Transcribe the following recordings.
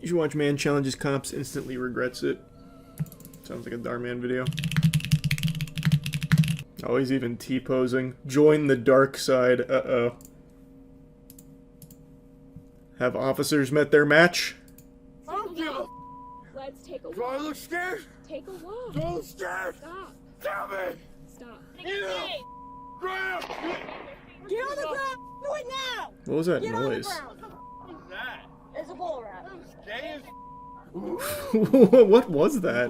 You should watch Man Challenges Cops Instantly Regrets It. Sounds like a Darman video. Oh, he's even T-posing. Join the dark side. Uh-oh. Have officers met their match? Let's take a walk. Do I look scared? Take a walk. Do I look scared? Stop. Tell me! Stop. Grab! Get on the ground! Do it now! What was that Get noise? on the ground! What's that? It's a bull rat. Gay as What was that?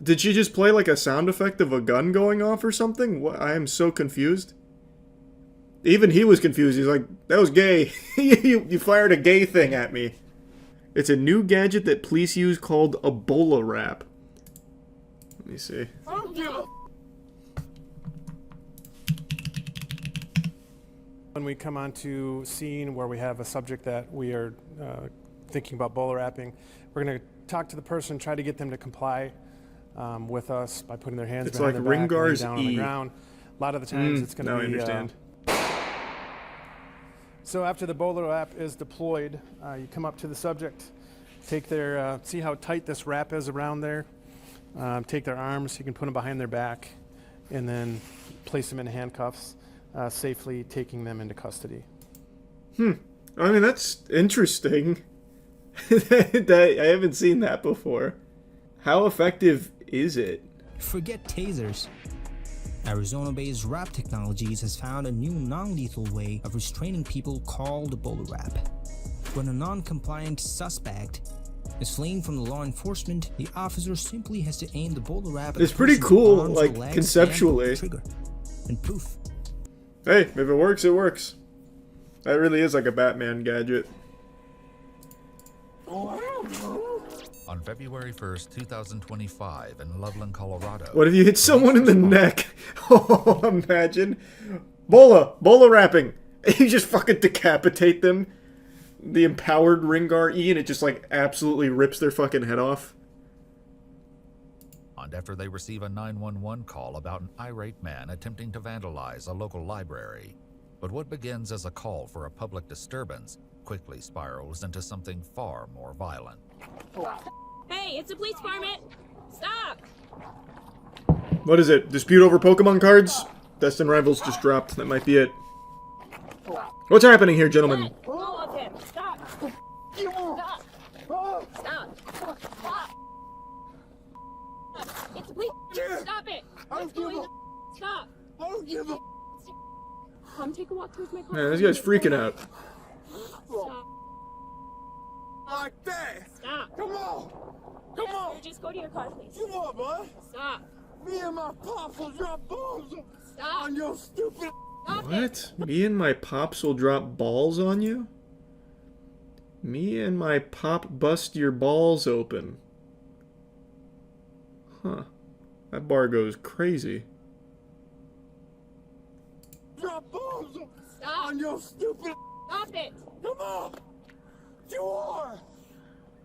Did she just play like a sound effect of a gun going off or something? What? I am so confused. Even he was confused. He's like, that was gay. you fired a gay thing at me. It's a new gadget that police use called Ebola wrap. Let me see. When we come onto scene where we have a subject that we are thinking about Ebola wrapping, we're going to talk to the person, try to get them to comply with us by putting their hands behind their back, laying down on the ground. A lot of the times it's going to be... I understand. So after the Ebola wrap is deployed, you come up to the subject, take their, see how tight this wrap is around there, take their arms, you can put them behind their back, and then place them in handcuffs, safely taking them into custody. I mean, that's interesting. I haven't seen that before. How effective is it? Forget tasers. Arizona-based Wrap Technologies has found a new non-lethal way of restraining people called Ebola wrap. When a non-compliant suspect is fleeing from the law enforcement, the officer simply has to aim the Ebola wrap at It's the pretty person's cool, arms or like, legs conceptually. and pull the trigger. And poof. Hey, if it works, it works. That really is like a Batman gadget. On February 1st, 2025, in Loveland, Colorado. What if you hit someone in the neck? Oh, imagine. Bola wrapping. You just fucking decapitate them. The empowered Ringar E, and it just like absolutely rips their fucking head off. And after they receive a 911 call about an irate man attempting to vandalize a local library. But what begins as a call for a public disturbance quickly spirals into something far more violent. Hey, it's a police department. Stop. What is it? Dispute over Pokemon cards? Destin Rivals just dropped. That might be it. What's happening here, gentlemen? Go of him. Stop. Stop. Stop. Stop. It's a police department. Stop it. What's going on? Stop. I don't give a Come take a walk towards my car. Man, this guy's freaking out. Stop. like that. Stop. Come on. Come on. Just go to your car, please. Come on, bud. Stop. Me and my pops will drop bombs Stop. on your stupid. Stop it. What? Me and my pops will drop balls on you? Me and my pop bust your balls open. Huh. That bar goes crazy. Drop bombs Stop. on your stupid. Stop it. Come on. You are.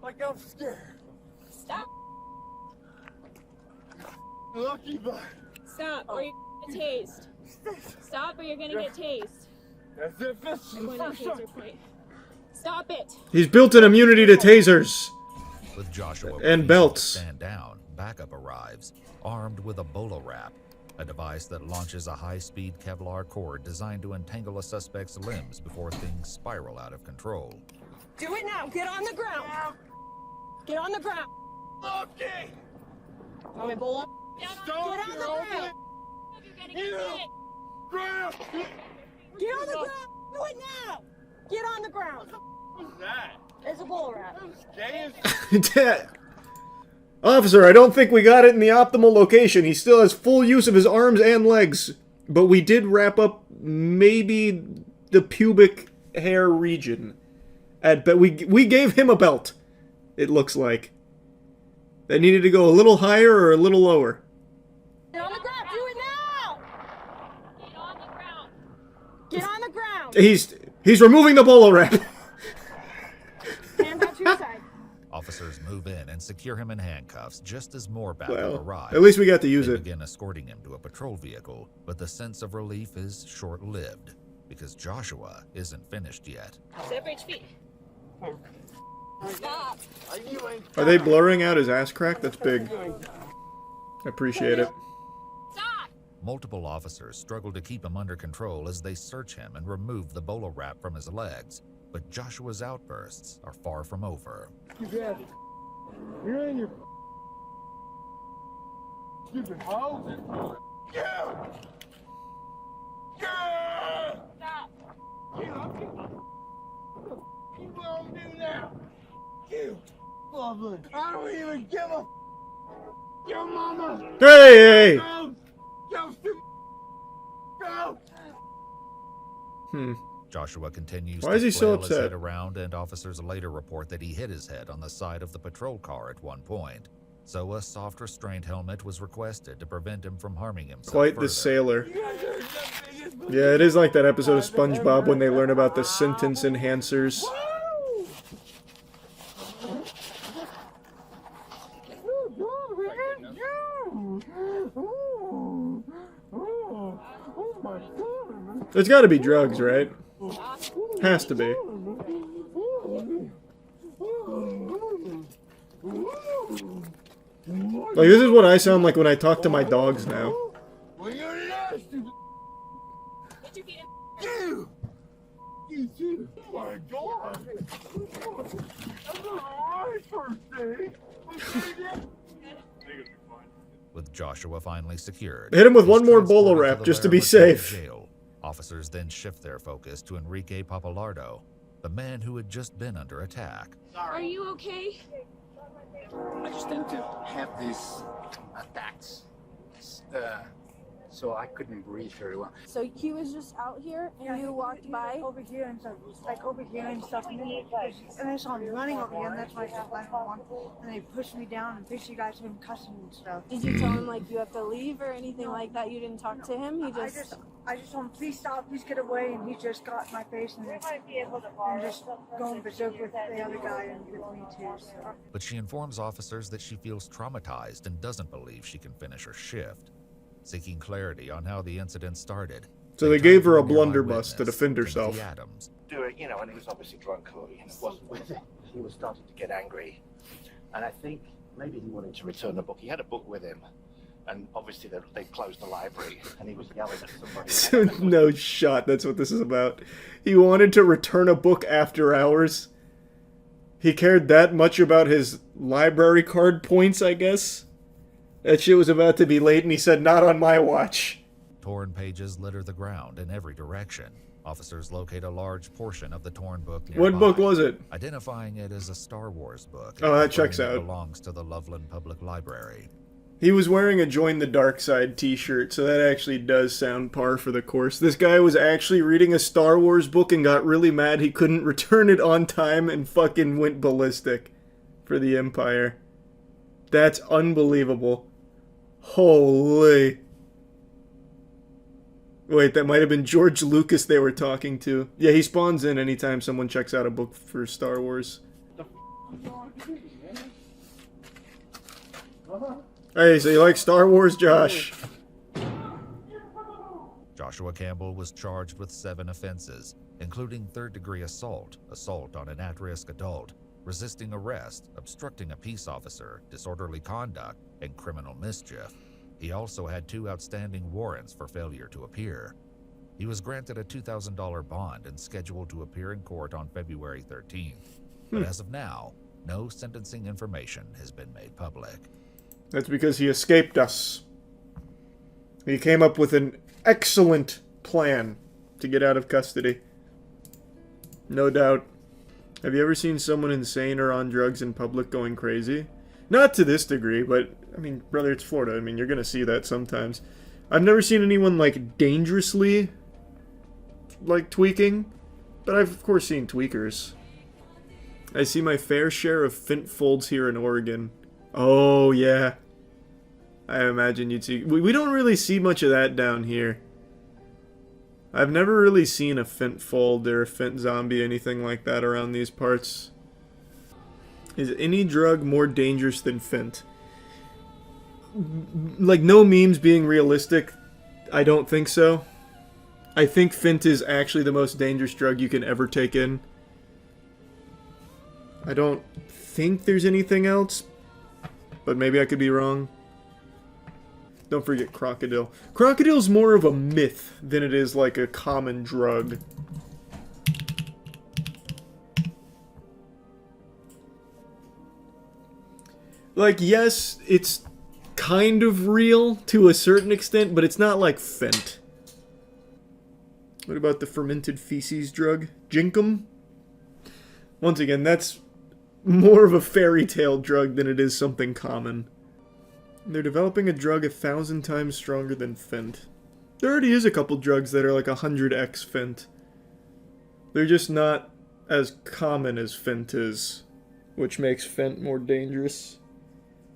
Like I'm scared. Stop. Lucky bud. Stop, or you're gonna get tased. Stop, or you're gonna get tased. That's it. That's I'm going to taser point. Stop it. He's built an immunity to tasers. With Joshua And refusing belts. to stand down, backup arrives, armed with a Ebola wrap, a device that launches a high-speed Kevlar cord designed to entangle a suspect's limbs before things spiral out of control. Do it now. Get on the ground. Get on the ground. Okay. Want me to bowl up? Stop Get on the your ground. You're gonna get it. Grab. Get on the ground. Do it now. Get on the ground. What's that? It's a bull rat. Gay as Dad. Officer, I don't think we got it in the optimal location. He still has full use of his arms and legs. But we did wrap up maybe the pubic hair region. But we gave him a belt, it looks like. That needed to go a little higher or a little lower. Get on the ground. Do it now. Get on the ground. Get on the ground. He's removing the bolo wrap. Hands out to your side. Officers move in and secure him in handcuffs just as more backup Well, arrive. at least we got to use They it. begin escorting him to a patrol vehicle, but the sense of relief is short-lived because Joshua isn't finished yet. Separate your feet. Stop. You ain't Are they blurring out his ass crack? That's big. I appreciate it. Stop! Multiple officers struggle to keep him under control as they search him and remove the bowler wrap from his legs. But Joshua's outbursts are far from over. You grab it. You're in your stupid hoe. Yeah! Yeah! Stop! You won't do now. You, lovely. I don't even give a your mama. Hey! Go, go, stupid. Go. Joshua continues Why to is he so flail his upset? head around, and officers later report that he hit his head on the side of the patrol car at one point. So a soft restraint helmet was requested to prevent him from harming himself Quite further. the sailor. You guys are the biggest. Yeah, it is like that episode of SpongeBob when they learn about the sentence enhancers. There's gotta be drugs, right? Has to be. Like, this is what I sound like when I talk to my dogs now. Well, you're nasty. Get your feet in. You! You too. Oh my God! That's not my first day. With Joshua finally secured, Hit him with he's one more transported bolo to wrap the just to be Laramie County safe. Jail. Officers then shift their focus to Enrique Papalardo, the man who had just been under attack. Are you okay? I just tend to have these attacks. So I couldn't breathe very well. So he was just out here and you walked by? Over here and stuff, like over here and stuff, and I saw him running over here, and that's why I called 911. And they pushed me down and picture you guys him cussing and stuff. Did you tell him like you have to leave or anything like that? You didn't talk to him? He I just told him, please stop, please get away, and he just got in my face and just going berserk with the other guy and with me too. So. But she informs officers that she feels traumatized and doesn't believe she can finish her shift. Seeking clarity on how the incident started. So they turn gave to her a nearby blunderbuss to witness, defend Timothy herself. Adams. You know, and he was obviously drunk or wasn't with it. He was starting to get angry. And I think maybe he wanted to return the book. He had a book with him. And obviously they closed the library and he was yelling at somebody. No shot, that's what this is about. He wanted to return a book after hours. He cared that much about his library card points, I guess. That shit was about to be late and he said, not on my watch. Torn pages litter the ground in every direction. Officers locate a large portion of the torn book nearby, What book was it? identifying it as a Star Wars book. Oh, that and checks confirming out. It belongs to the Loveland Public Library. He was wearing a Join the Dark Side t-shirt, so that actually does sound par for the course. This guy was actually reading a Star Wars book and got really mad he couldn't return it on time and fucking went ballistic for the Empire. That's unbelievable. Holy. Wait, that might have been George Lucas they were talking to. Yeah, he spawns in anytime someone checks out a book for Star Wars. Hey, so you like Star Wars, Josh? Joshua Campbell was charged with 7 offenses, including third-degree assault, assault on an at-risk adult, resisting arrest, obstructing a peace officer, disorderly conduct, and criminal mischief. He also had 2 outstanding warrants for failure to appear. He was granted a $2,000 bond and scheduled to appear in court on February 13th. But as of now, no sentencing information has been made public. That's because he escaped us. He came up with an excellent plan to get out of custody. No doubt. Have you ever seen someone insane or on drugs in public going crazy? Not to this degree, but, I mean, brother, it's Florida. I mean, you're gonna see that sometimes. I've never seen anyone, like, dangerously, like, tweaking. But I've, of course, seen tweakers. I see my fair share of fint folds here in Oregon. Oh, yeah. I imagine you'd see... We don't really see much of that down here. I've never really seen a fint fold or a fint zombie, anything like that around these parts. Is any drug more dangerous than fint? Like, no memes being realistic, I don't think so. I think fint is actually the most dangerous drug you can ever take in. I don't think there's anything else, but maybe I could be wrong. Don't forget crocodile. Crocodile's more of a myth than it is like a common drug. Like, yes, it's kind of real to a certain extent, but it's not like Fent. What about the fermented feces drug? Jinkum? Once again, that's more of a fairy tale drug than it is something common. They're developing a drug 1,000 times stronger than Fent. There already is a couple drugs that are like 100x Fent. They're just not as common as Fent is, which makes Fent more dangerous.